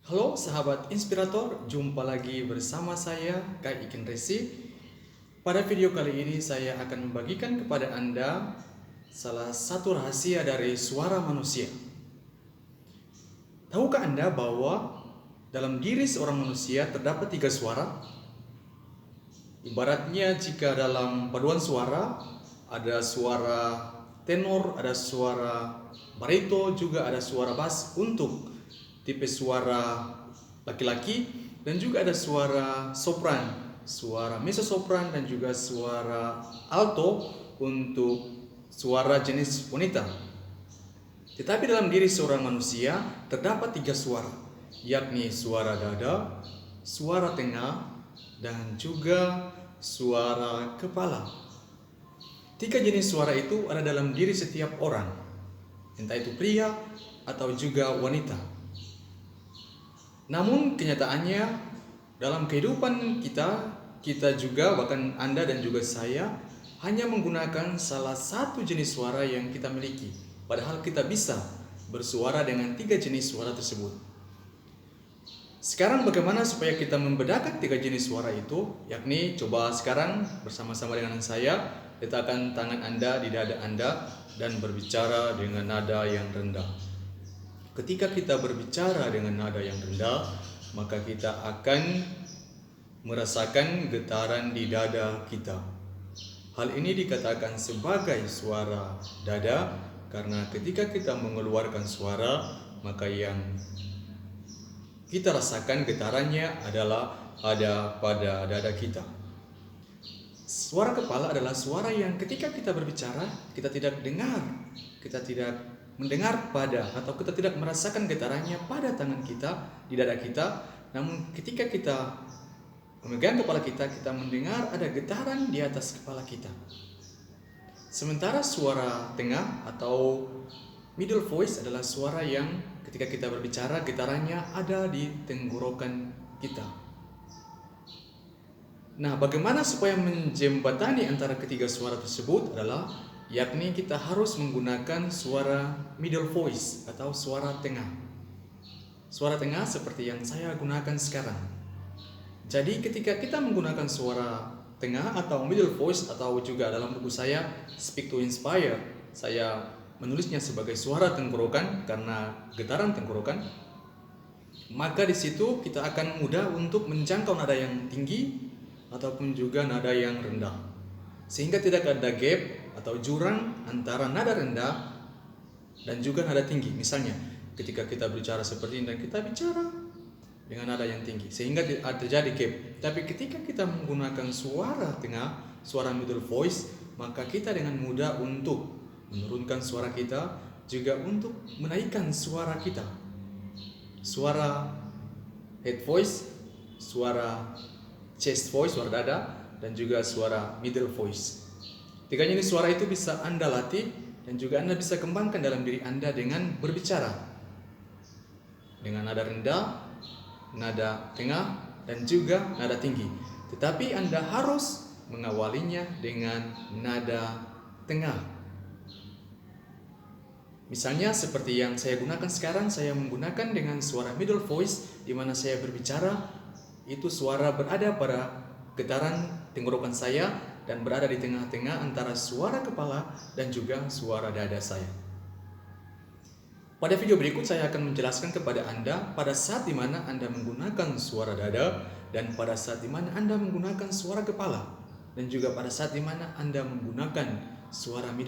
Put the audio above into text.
Halo sahabat inspirator, jumpa lagi bersama saya Kak Ikin Resi. Pada video kali ini saya akan membagikan kepada Anda salah satu rahasia dari suara manusia. Tahukah Anda bahwa dalam diri seorang manusia terdapat 3 suara? Ibaratnya jika dalam paduan suara ada suara tenor, ada suara barito, juga ada suara bass untuk tipe suara laki-laki, dan juga ada suara sopran, suara mezzo sopran, dan juga suara alto untuk suara jenis wanita. Tetapi dalam diri seorang manusia terdapat 3 suara, yakni suara dada, suara tengah, dan juga suara kepala. 3 jenis suara itu ada dalam diri setiap orang, entah itu pria atau juga wanita. Namun kenyataannya dalam kehidupan kita juga, bahkan Anda dan juga saya, hanya menggunakan salah satu jenis suara yang kita miliki. Padahal kita bisa bersuara dengan 3 jenis suara tersebut. Sekarang bagaimana supaya kita membedakan 3 jenis suara itu? Yakni coba sekarang bersama-sama dengan saya, letakkan tangan Anda di dada Anda dan berbicara dengan nada yang rendah. Ketika kita berbicara dengan nada yang rendah, maka kita akan merasakan getaran di dada kita. Hal ini dikatakan sebagai suara dada karena ketika kita mengeluarkan suara, maka yang kita rasakan getarannya adalah ada pada dada kita. Suara kepala adalah suara yang ketika kita berbicara, kita tidak dengar, kita tidak mendengar pada, atau kita tidak merasakan getarannya pada tangan kita, di dada kita. Namun ketika kita memegang kepala kita, kita mendengar ada getaran di atas kepala kita. Sementara suara tengah atau middle voice adalah suara yang ketika kita berbicara, getarannya ada di tenggorokan kita. Nah, bagaimana supaya menjembatani antara ketiga suara tersebut adalah yakni kita harus menggunakan suara middle voice atau suara tengah. Suara tengah seperti yang saya gunakan sekarang. Jadi ketika kita menggunakan suara tengah atau middle voice, atau juga dalam buku saya Speak to Inspire, saya menulisnya sebagai suara tenggorokan karena getaran tenggorokan, maka di situ kita akan mudah untuk menjangkau nada yang tinggi ataupun juga nada yang rendah, sehingga tidak ada gap atau jurang antara nada rendah dan juga nada tinggi. Misalnya ketika kita bicara seperti ini dan kita bicara dengan nada yang tinggi, sehingga tidak terjadi gap. Tapi ketika kita menggunakan suara tengah, suara middle voice, maka kita dengan mudah untuk menurunkan suara kita, juga untuk menaikkan suara kita. Suara head voice, suara chest voice, suara dada, dan juga suara middle voice. 3 jenis suara itu bisa Anda latih dan juga Anda bisa kembangkan dalam diri Anda dengan berbicara dengan nada rendah, nada tengah, dan juga nada tinggi. Tetapi Anda harus mengawalinya dengan nada tengah. Misalnya seperti yang saya gunakan sekarang, saya menggunakan dengan suara middle voice, di mana saya berbicara, itu suara berada pada getaran tenggorokan saya dan berada di tengah-tengah antara suara kepala dan juga suara dada saya. Pada video berikut saya akan menjelaskan kepada Anda pada saat dimana Anda menggunakan suara dada, dan pada saat dimana Anda menggunakan suara kepala, dan juga pada saat dimana Anda menggunakan suara middle